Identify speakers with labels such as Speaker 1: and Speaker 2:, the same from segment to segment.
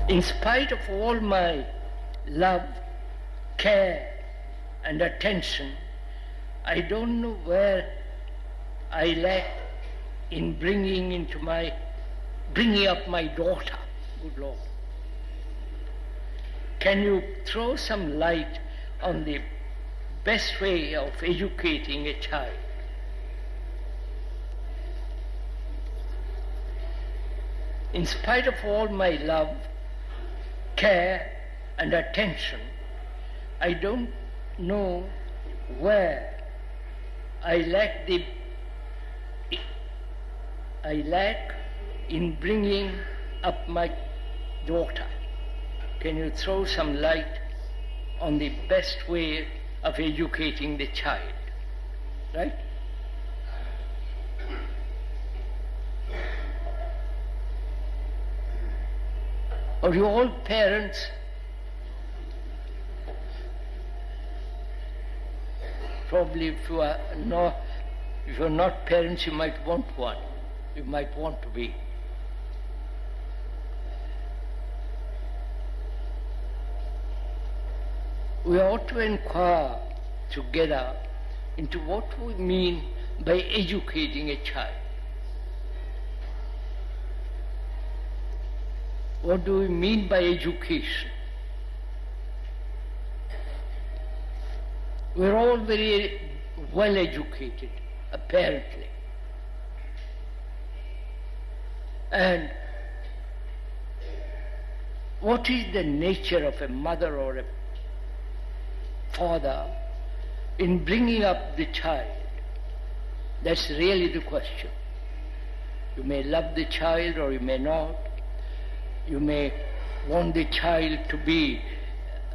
Speaker 1: In spite of all my love, care, and attention, I don't know where I lack in bringing up my daughter. Good Lord. Can you throw some light on the best way of educating a child? In spite of all my love, care, and attention, I don't know where I lack in bringing up my daughter. Can you throw some light on the best way of educating the child? Right? Or you all parents probably if you're not parents, you might want one. You might want to be. We ought to inquire together into what we mean by educating a child. What do we mean by education? We're all very well educated, apparently. And what is the nature of a mother or a father in bringing up the child? That's really the question. You may love the child or you may not. You may want the child to be,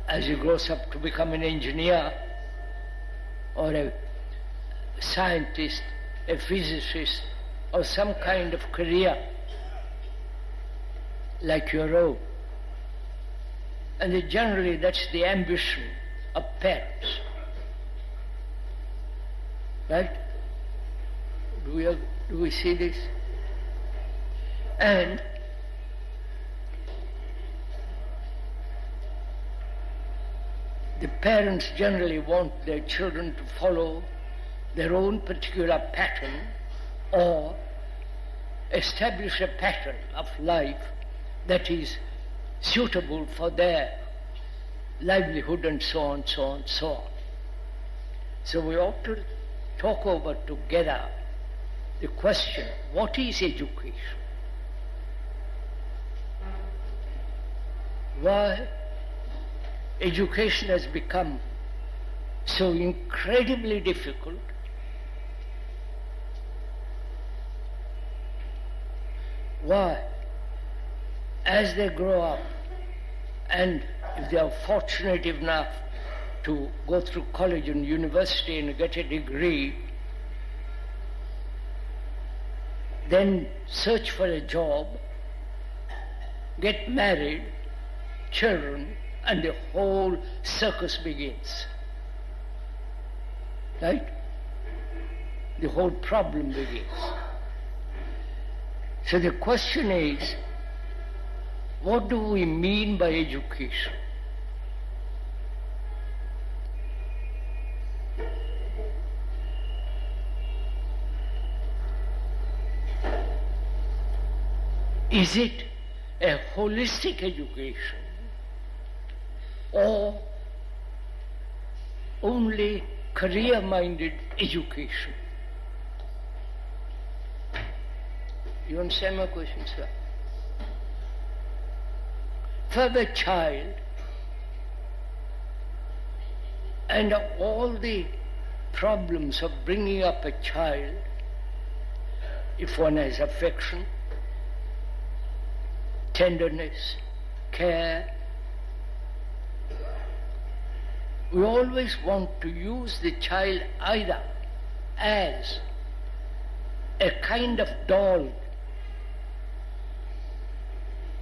Speaker 1: as he grows up, to become an engineer or a scientist, a physicist, or some kind of career like your own. And generally that's the ambition of parents. Right? Do we see this? And the parents generally want their children to follow their own particular pattern or establish a pattern of life that is suitable for their livelihood and so on, so on, so on. So we ought to talk over together the question, what is education? Why education has become so incredibly difficult? Why? As they grow up, and if they are fortunate enough to go through college and university and get a degree, then search for a job, get married, children, and the whole circus begins. Right? The whole problem begins. So the question is, what do we mean by education? Is it a holistic education or only career-minded education? You understand my question, sir? For the child and all the problems of bringing up a child, if one has affection, tenderness, care, we always want to use the child either as a kind of doll.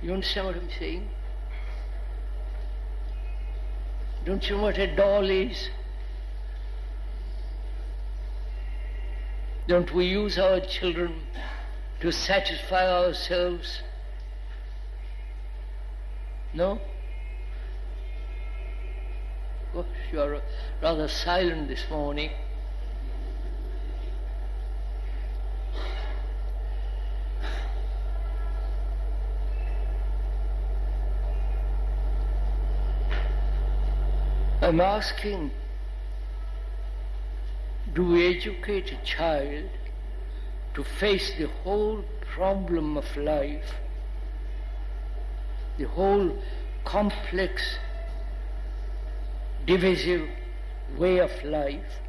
Speaker 1: You understand what I'm saying? Don't you know what a doll is? Don't we use our children to satisfy ourselves? No? Gosh, you are rather silent this morning. I'm asking, do we educate a child to face the whole problem of life, the whole complex, divisive way of life,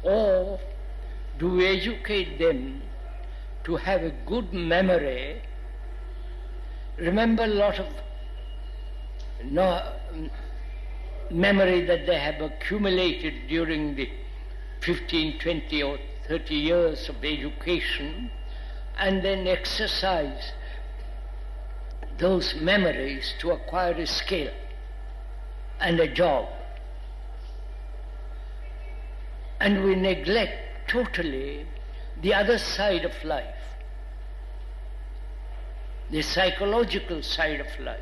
Speaker 1: or do we educate them to have a good memory, remember a lot of memory that they have accumulated during the 15, 20 or 30 years of education, and then exercise those memories to acquire a skill and a job. And we neglect totally the other side of life, the psychological side of life.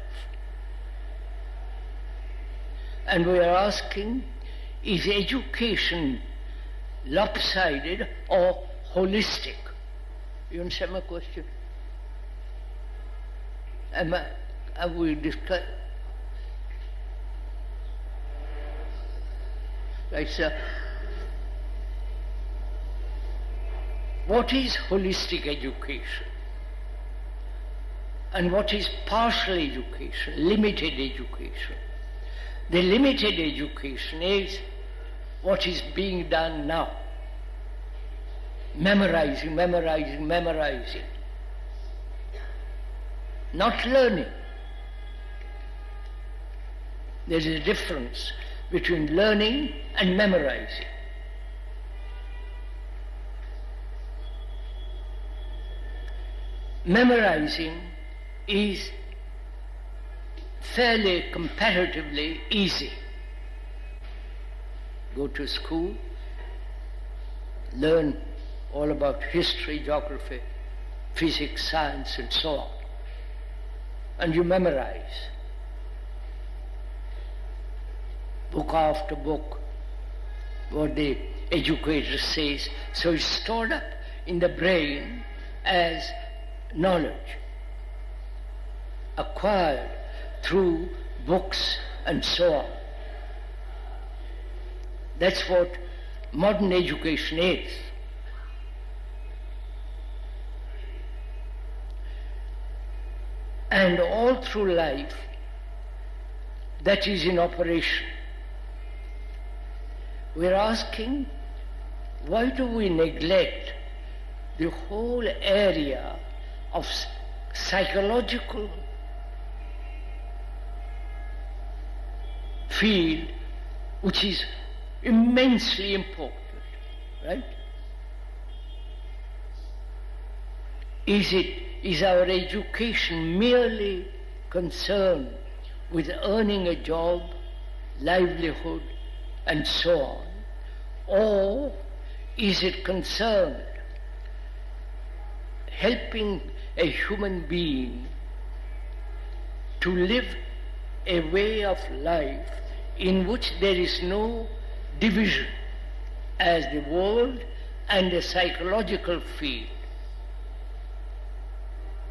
Speaker 1: And we are asking, is education lopsided or holistic? You understand my question? Have we discussed? Right, sir. What is holistic education? And what is partial education, limited education? The limited education is what is being done now. Memorizing, memorizing, memorizing. Not learning. There is a difference between learning and memorizing. Memorizing is fairly comparatively easy. Go to school, learn all about history, geography, physics, science, and so on. And you memorize book after book what the educator says. So it's stored up in the brain as knowledge acquired through books and so on. That's what modern education is. And all through life, that is in operation. We're asking, why do we neglect the whole area of psychological field, which is immensely important, right? Is our education merely concerned with earning a job, livelihood, and so on? Or is it concerned helping a human being to live a way of life in which there is no division as the world and the psychological field?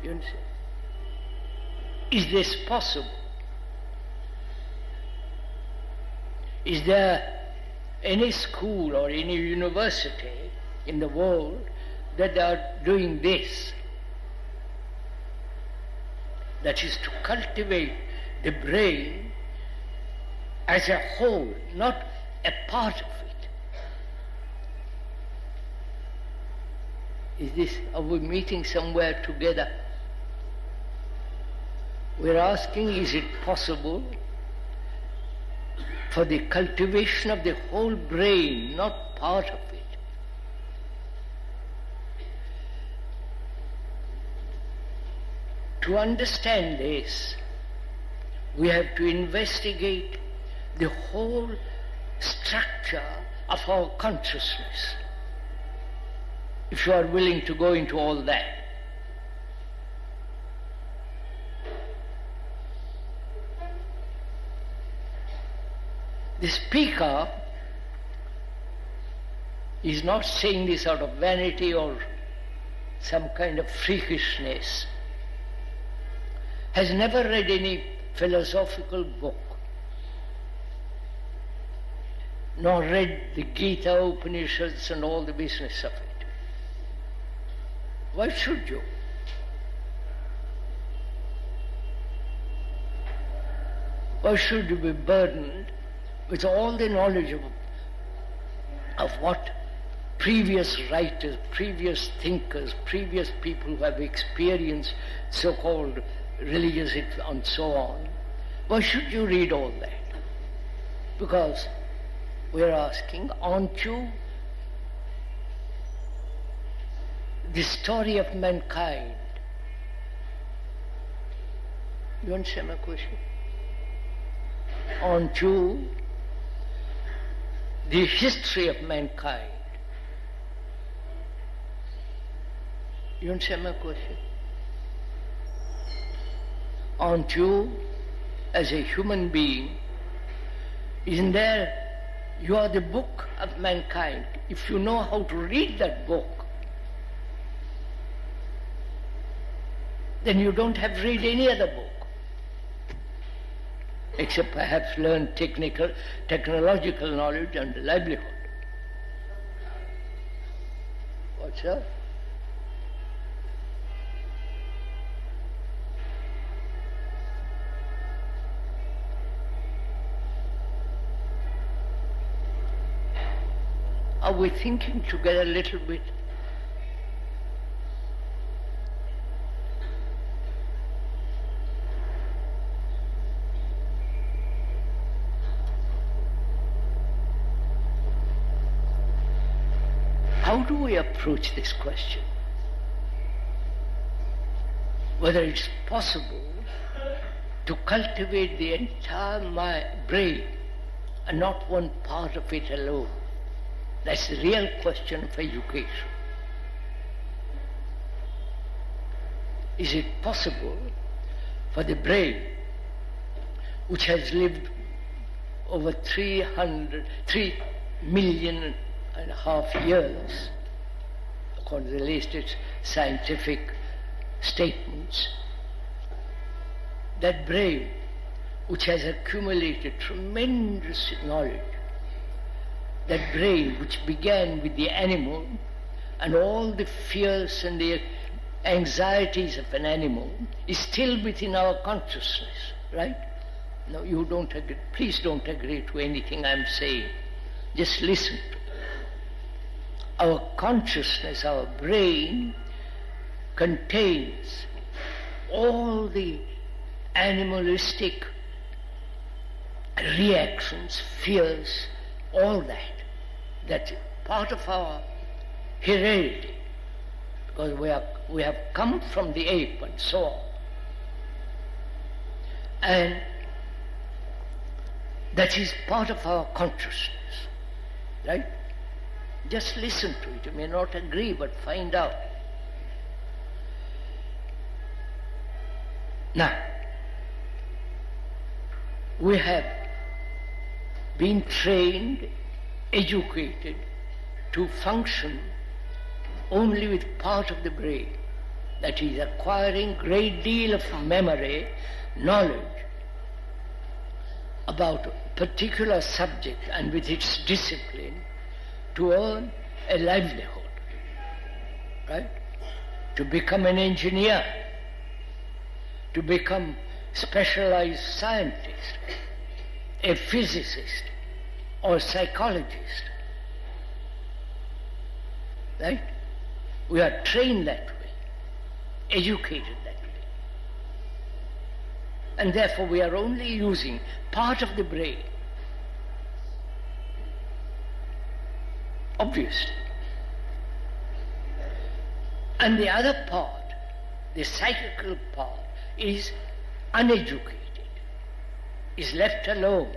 Speaker 1: You understand? Is this possible? Is there any school or any university in the world that are doing this? That is to cultivate the brain as a whole, not a part of it. Are we meeting somewhere together? We're asking, is it possible for the cultivation of the whole brain, not part of it? To understand this, we have to investigate the whole structure of our consciousness, if you are willing to go into all that. The speaker is not saying this out of vanity or some kind of freakishness, has never read any philosophical book, nor read the Gita, Upanishads and all the business of it. Why should you? Why should you be burdened with all the knowledge of what previous writers, previous thinkers, previous people who have experienced so-called religious and so on? Why should you read all that? Because we're asking, aren't you the story of mankind? You understand my question? Aren't you the history of mankind? You understand my question? Aren't you, as a human being, isn't there, you are the book of mankind. If you know how to read that book, then you don't have to read any other book, except perhaps learn technological knowledge and livelihood. What's that? Are we thinking together a little bit? How do we approach this question? Whether it's possible to cultivate the entire brain and not one part of it alone. That's the real question of education. Is it possible for the brain, which has lived over 3.5 million years, according to the latest scientific statements, that brain, which has accumulated tremendous knowledge, that brain which began with the animal and all the fears and the anxieties of an animal is still within our consciousness, right? No, you don't agree. Please don't agree to anything I'm saying. Just listen to it. Our consciousness, our brain, contains all the animalistic reactions, fears, all that. That's part of our heredity, because we have come from the ape and so on. And that is part of our consciousness, right? Just listen to it. You may not agree, but find out. Now, we have been trained, educated to function only with part of the brain, that is acquiring great deal of memory, knowledge about a particular subject and with its discipline to earn a livelihood, right? To become an engineer, to become specialized scientist, a physicist or psychologist, right? We are trained that way, educated that way. And therefore we are only using part of the brain, obviously. And the other part, the psychical part, is uneducated, is left alone.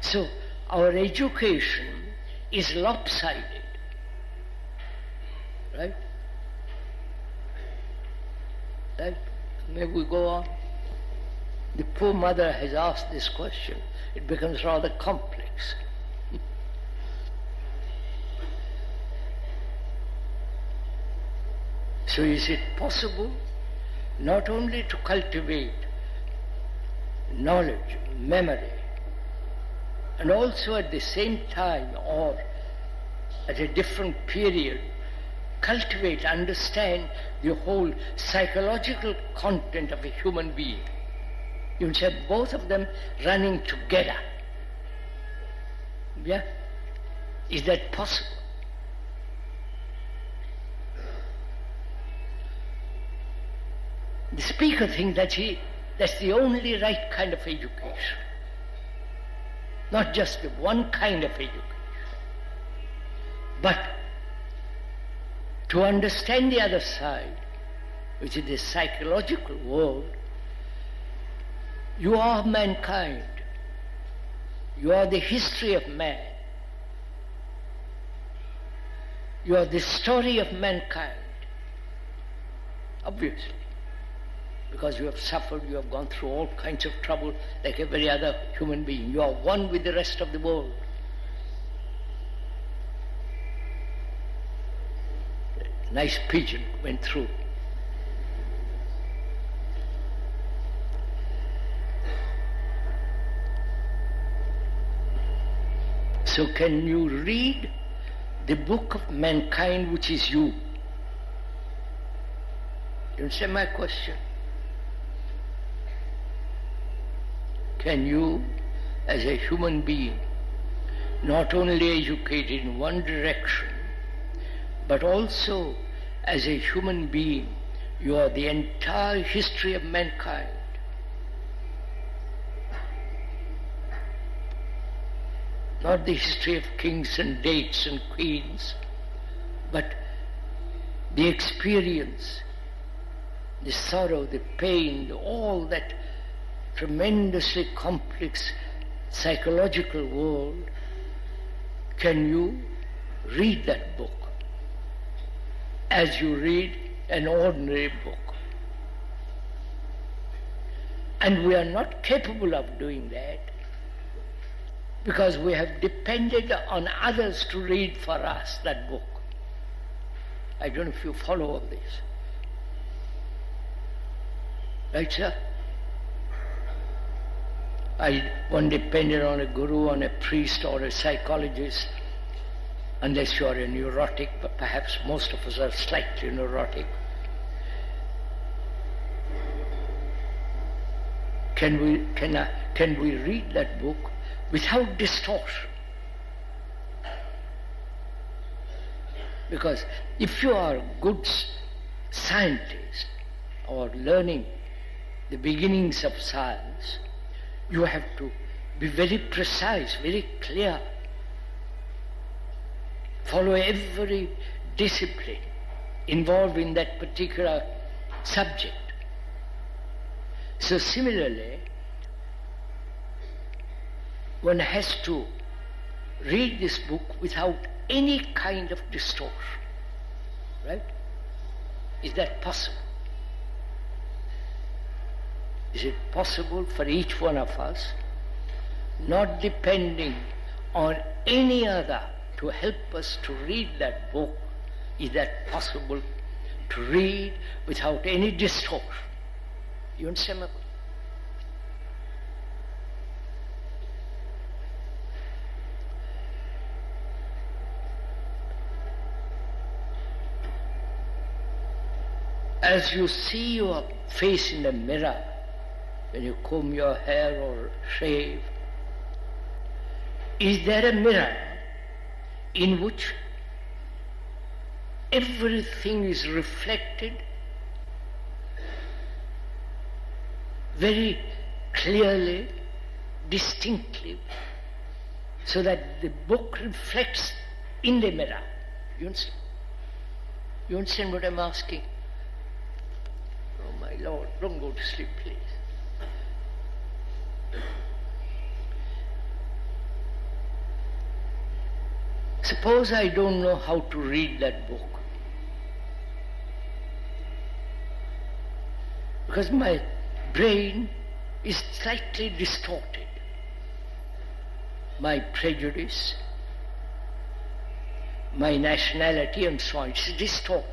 Speaker 1: So our education is lopsided, right? Right? May we go on? The poor mother has asked this question. It becomes rather complex. So is it possible not only to cultivate knowledge, memory, and also at the same time or at a different period cultivate, understand the whole psychological content of a human being? You can say both of them running together. Yeah? Is that possible? The speaker thinks that's the only right kind of education. Not just the one kind of education. But to understand the other side, which is the psychological world, you are mankind. You are the history of man. You are the story of mankind. Obviously. Because you have suffered, you have gone through all kinds of trouble like every other human being. You are one with the rest of the world. A nice pigeon went through. So can you read the book of mankind, which is you? You understand my question? Can you, as a human being, not only educated in one direction, but also as a human being, you are the entire history of mankind? Not the history of kings and dates and queens, but the experience, the sorrow, the pain, all that tremendously complex psychological world. Can you read that book as you read an ordinary book? And we are not capable of doing that because we have depended on others to read for us that book. I don't know if you follow all this. Right, sir? One depended on a guru, on a priest or a psychologist, unless you are a neurotic, but perhaps most of us are slightly neurotic. Can we read that book without distortion? Because if you are a good scientist or learning the beginnings of science, you have to be very precise, very clear, follow every discipline involved in that particular subject. So similarly, one has to read this book without any kind of distortion, right? Is that possible? Is it possible for each one of us, not depending on any other to help us to read that book, is that possible to read without any distortion? You understand? As you see your face in the mirror, when you comb your hair or shave, is there a mirror in which everything is reflected very clearly, distinctly, so that the book reflects in the mirror? You understand? You understand what I'm asking? Oh my Lord, don't go to sleep, please. Suppose I don't know how to read that book, because my brain is slightly distorted. My prejudice, my nationality and so on, it's distorted.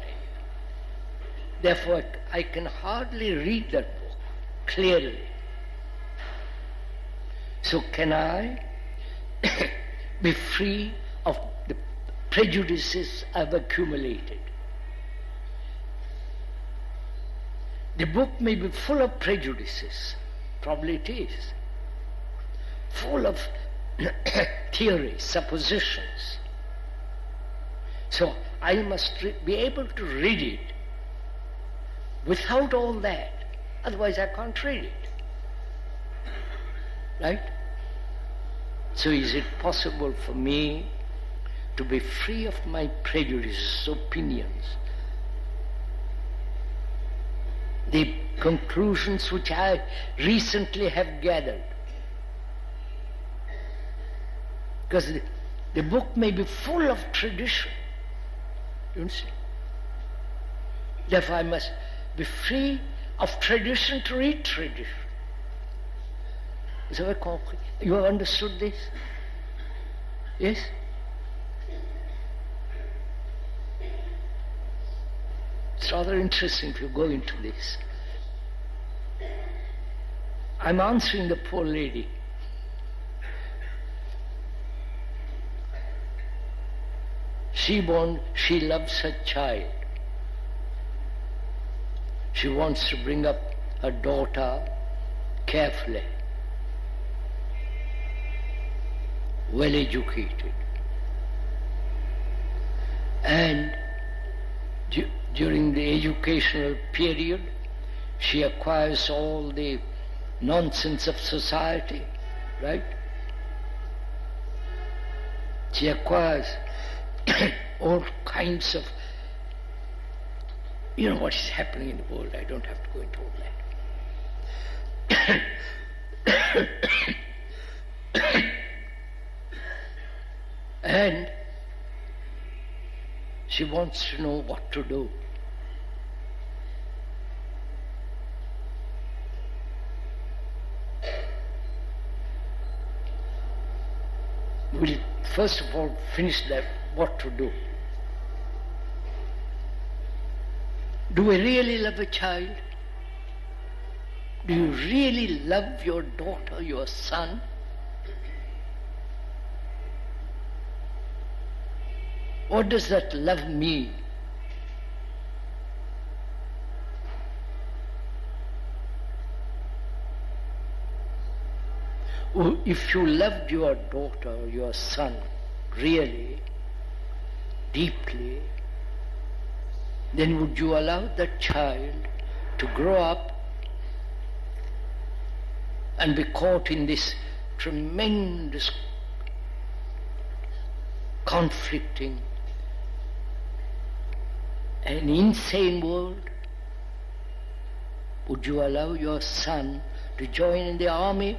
Speaker 1: Therefore, I can hardly read that book clearly. So can I be free of the prejudices I've accumulated? The book may be full of prejudices, probably it is, full of theories, suppositions. So I must be able to read it without all that, otherwise I can't read it. Right? So is it possible for me to be free of my prejudices, opinions, the conclusions which I recently have gathered? Because the book may be full of tradition, you see. Therefore I must be free of tradition to read tradition. Vous avez compris? You have understood this? Yes? It's rather interesting if you go into this. I'm answering the poor lady. She loves her child. She wants to bring up her daughter carefully, well educated. And during the educational period, she acquires all the nonsense of society, right? She acquires all kinds of, you know what is happening in the world, I don't have to go into all that. And she wants to know what to do. We'll first of all finish that, what to do. Do we really love a child? Do you really love your daughter, your son? What does that love mean? If you loved your daughter or your son really, deeply, then would you allow that child to grow up and be caught in this tremendous conflicting and insane world? Would you allow your son to join in the army?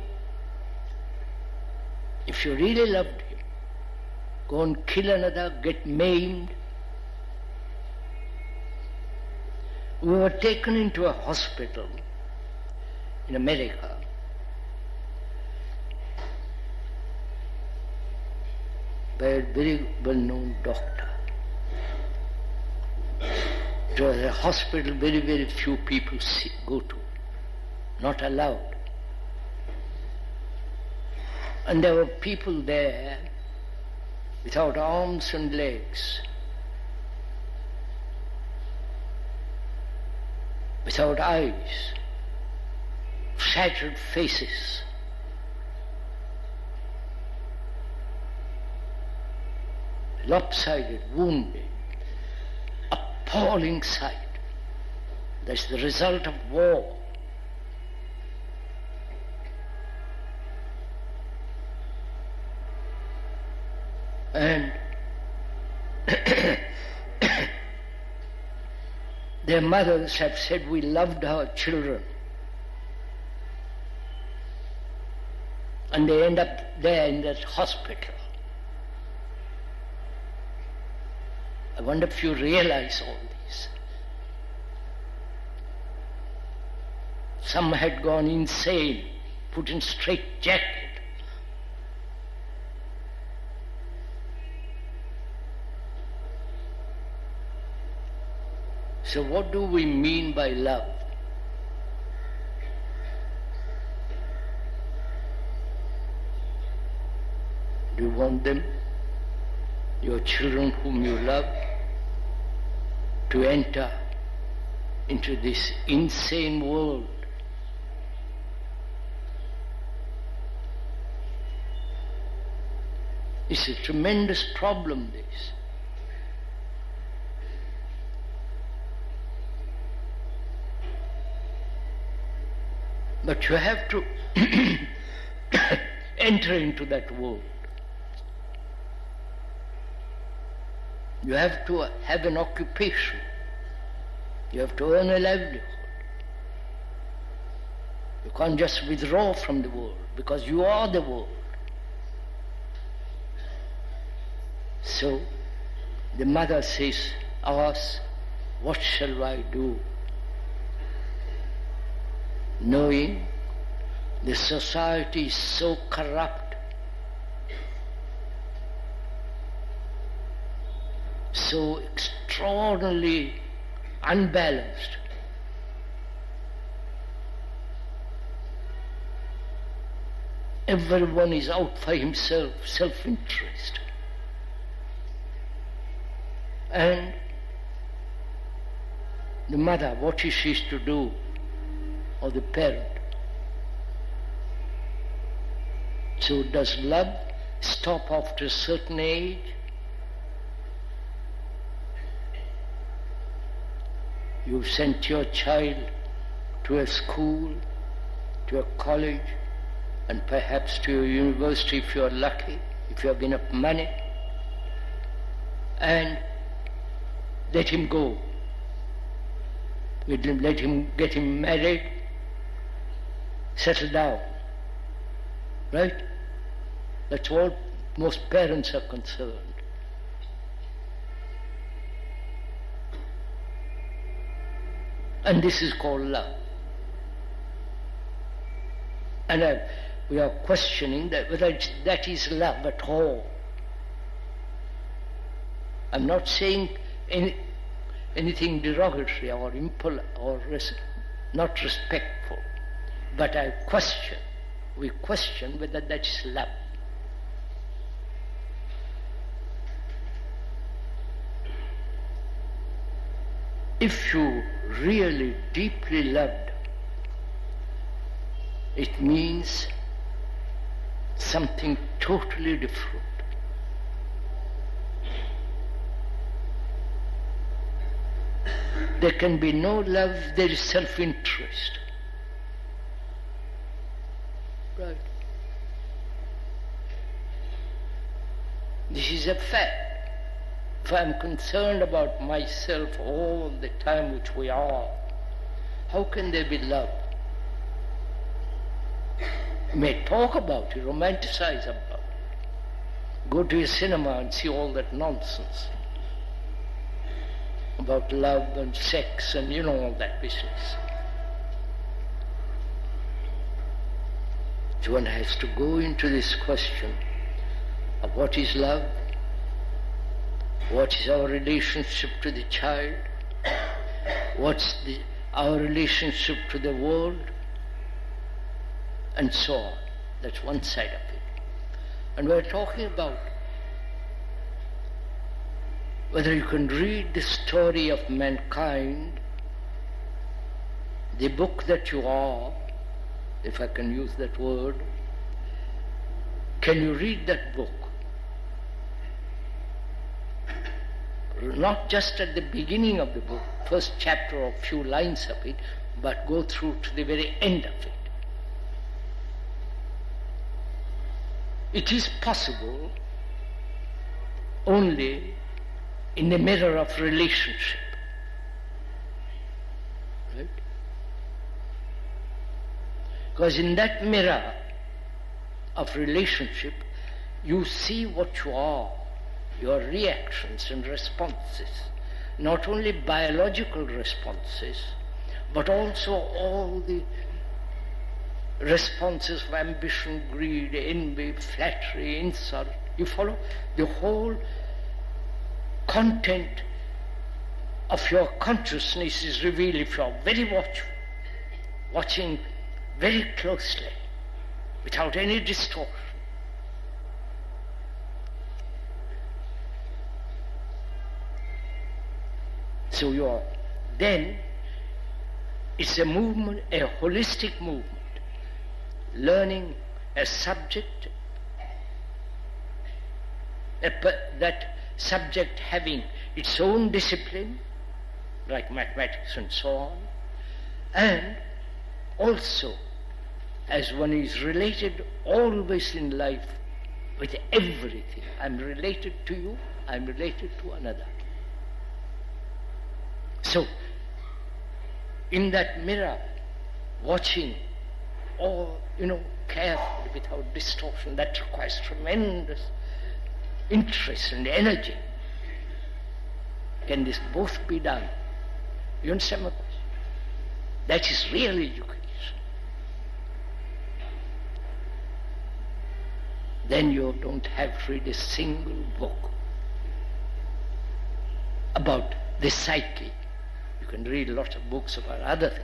Speaker 1: If you really loved him, go and kill another, get maimed. We were taken into a hospital in America. By a very well-known doctor. It was a hospital very, very few people go to, not allowed. And there were people there without arms and legs, without eyes, shattered faces. Lopsided, wounded, appalling sight. That's the result of war. And their mothers have said, we loved our children. And they end up there in that hospital. I wonder if you realize all this. Some had gone insane put in straitjacket. So what do we mean by love? Do you want them, your children whom you love, to enter into this insane world? It's a tremendous problem, this. But you have to enter into that world. You have to have an occupation. You have to earn a livelihood. You can't just withdraw from the world because you are the world. So the mother says, asks, what shall I do? Knowing the society is so corrupt, so extraordinarily unbalanced, everyone is out for himself, self-interest. And the mother, what is she to do? Or the parent? So does love stop after a certain age? You've sent your child to a school, to a college, and perhaps to a university if you are lucky, if you have enough money, and let him go. Let him get him married, settle down. Right? That's all most parents are concerned. And this is called love. And we are questioning that whether that is love at all. I'm not saying anything derogatory or not respectful, but we question whether that is love. If you really deeply loved, it means something totally different. There can be no love, there is self-interest. Right. This is a fact. If I am concerned about myself all the time, which we are, how can there be love? You may talk about it, romanticize about it. Go to a cinema and see all that nonsense about love and sex and all that business. So one has to go into this question of what is love, what is our relationship to the child, what's our relationship to the world, and so on. That's one side of it. And we're talking about whether you can read the story of mankind, the book that you are, if I can use that word. Can you read that book? Not just at the beginning of the book, first chapter or few lines of it, but go through to the very end of it. It is possible only in the mirror of relationship. Right? Because in that mirror of relationship, you see what you are, your reactions and responses, not only biological responses, but also all the responses of ambition, greed, envy, flattery, insult. You follow? The whole content of your consciousness is revealed if you are very watchful, watching very closely, without any distortion. So then it's a movement, a holistic movement, learning a subject, that subject having its own discipline, like mathematics and so on, and also as one is related always in life with everything. I'm related to you, I'm related to another. So, in that mirror, watching all, carefully without distortion, that requires tremendous interest and energy. Can this both be done? You understand my question? That is real education. Then you don't have to read a single book about the psyche. You can read a lot of books about other things.